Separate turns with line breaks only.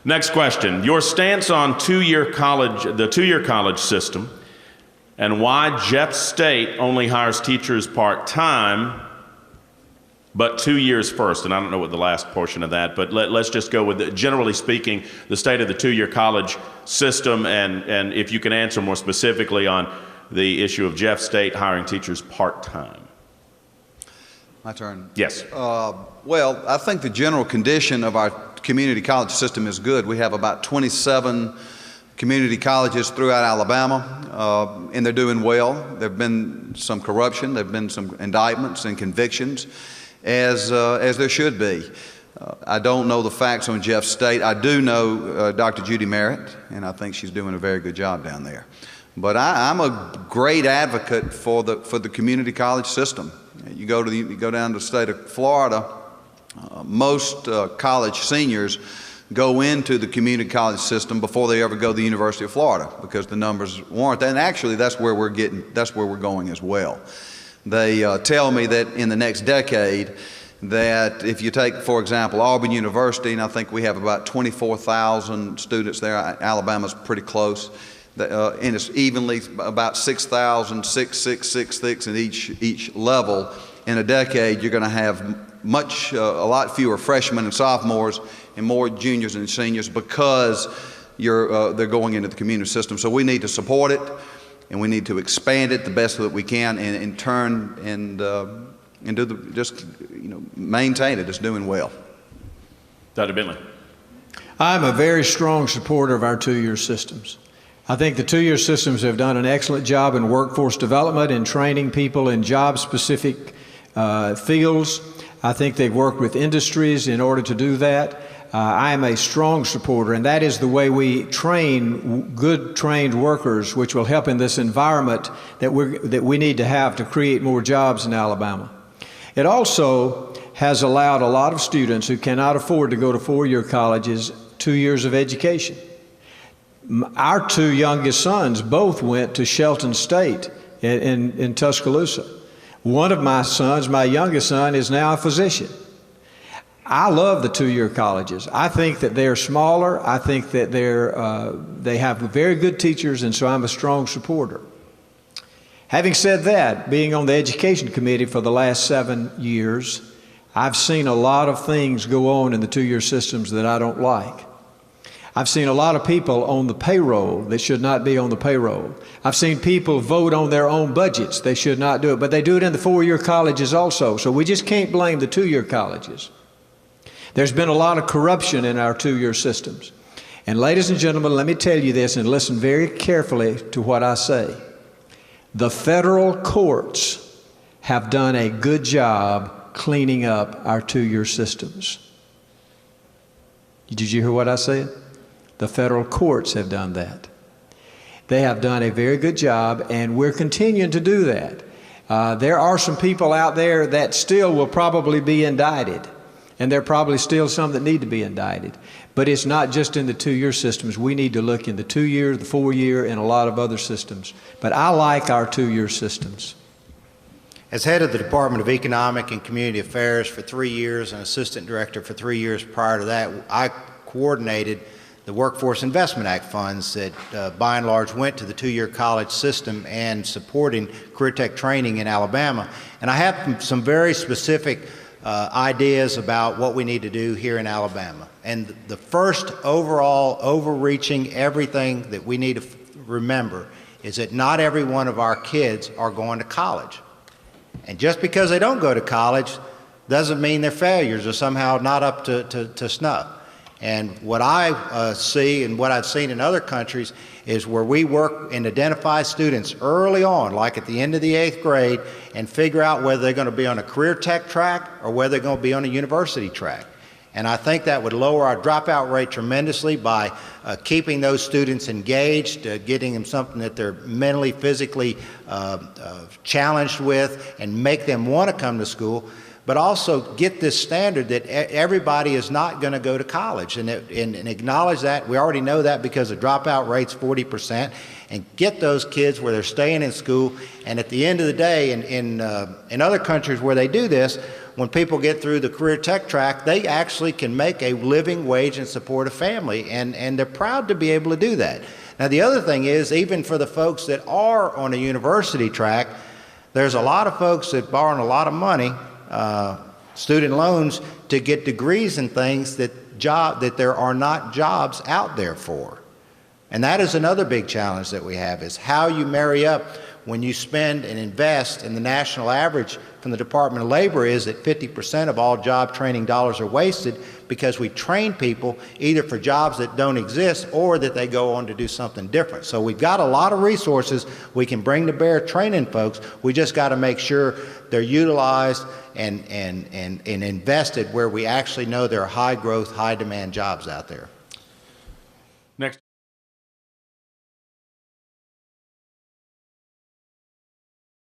Next question. Your stance on the two-year college system, and why Jeff State only hires teachers part-time, but 2 years first. And I don't know what the last portion of that, but let's just go with, generally speaking, the state of the two-year college system, and if you can answer more specifically on the issue of Jeff State hiring teachers part-time.
My turn.
Yes.
Well, I think the general condition of our community college system is good. We have about 27 community colleges throughout Alabama, and they're doing well. There have been some corruption, there have been some indictments and convictions, as there should be. I don't know the facts on Jeff State. I do know Dr. Judy Merritt, and I think she's doing a very good job down there. But I'm a great advocate for the community college system. You go down to the state of Florida, most college seniors go into the community college system before they ever go to the University of Florida, because the numbers warrant that. And actually, that's where we're going as well. They tell me that in the next decade, that if you take, for example, Auburn University, and I think we have about 24,000 students there. Alabama's pretty close. And it's evenly about 6,000, 6,666 in each level. In a decade, you're going to have a lot fewer freshmen and sophomores and more juniors and seniors, because they're going into the community system. So we need to support it, and we need to expand it the best that we can, and in turn, maintain it. It's doing well.
Dr. Bentley.
I'm a very strong supporter of our two-year systems. I think the two-year systems have done an excellent job in workforce development and training people in job-specific fields. I think they've worked with industries in order to do that. I am a strong supporter, and that is the way we train good trained workers, which will help in this environment that we need to have to create more jobs in Alabama. It also has allowed a lot of students who cannot afford to go to four-year colleges 2 years of education. Our two youngest sons both went to Shelton State in Tuscaloosa. One of my sons, my youngest son, is now a physician. I love the two-year colleges. I think that they're smaller. I think that they have very good teachers, and so I'm a strong supporter. Having said that, being on the education committee for the last 7 years, I've seen a lot of things go on in the two-year systems that I don't like. I've seen a lot of people on the payroll that should not be on the payroll. I've seen people vote on their own budgets. They should not do it, but they do it in the four-year colleges also. So we just can't blame the two-year colleges. There's been a lot of corruption in our two-year systems. And ladies and gentlemen, let me tell you this, and listen very carefully to what I say. The federal courts have done a good job cleaning up our two-year systems. Did you hear what I said? The federal courts have done that. They have done a very good job, and we're continuing to do that. There are some people out there that still will probably be indicted, and there are probably still some that need to be indicted. But it's not just in the two-year systems. We need to look in the 2-year, the 4-year, and a lot of other systems. But I like our two-year systems.
As head of the Department of Economic and Community Affairs for 3 years and assistant director for 3 years prior to that, I coordinated the Workforce Investment Act funds that by and large went to the two-year college system and supporting career tech training in Alabama. And I have some very specific ideas about what we need to do here in Alabama. And the first overall overreaching everything that we need to remember is that not every one of our kids are going to college. And just because they don't go to college doesn't mean they're failures or somehow not up to snuff. And what I see and what I've seen in other countries is where we work and identify students early on, like at the end of the 8th grade, and figure out whether they're going to be on a career tech track or whether they're going to be on a university track. And I think that would lower our dropout rate tremendously by keeping those students engaged, getting them something that they're mentally, physically challenged with, and make them want to come to school. but also get this standard that everybody is not going to go to college, and acknowledge that. We already know that because the dropout rate's 40%, and get those kids where they're staying in school. And at the end of the day, in other countries where they do this, when people get through the career tech track, they actually can make a living wage and support a family, and they're proud to be able to do that. Now, the other thing is, even for the folks that are on a university track, there's a lot of folks that borrow a lot of money, student loans, to get degrees in things that there are not jobs out there for. And that is another big challenge that we have, is how you marry up when you spend and invest. And the national average from the Department of Labor is that 50% of all job training dollars are wasted because we train people either for jobs that don't exist or that they go on to do something different. So we've got a lot of resources we can bring to bear training folks. We just got to make sure they're utilized and invested where we actually know there are high growth, high demand jobs out there.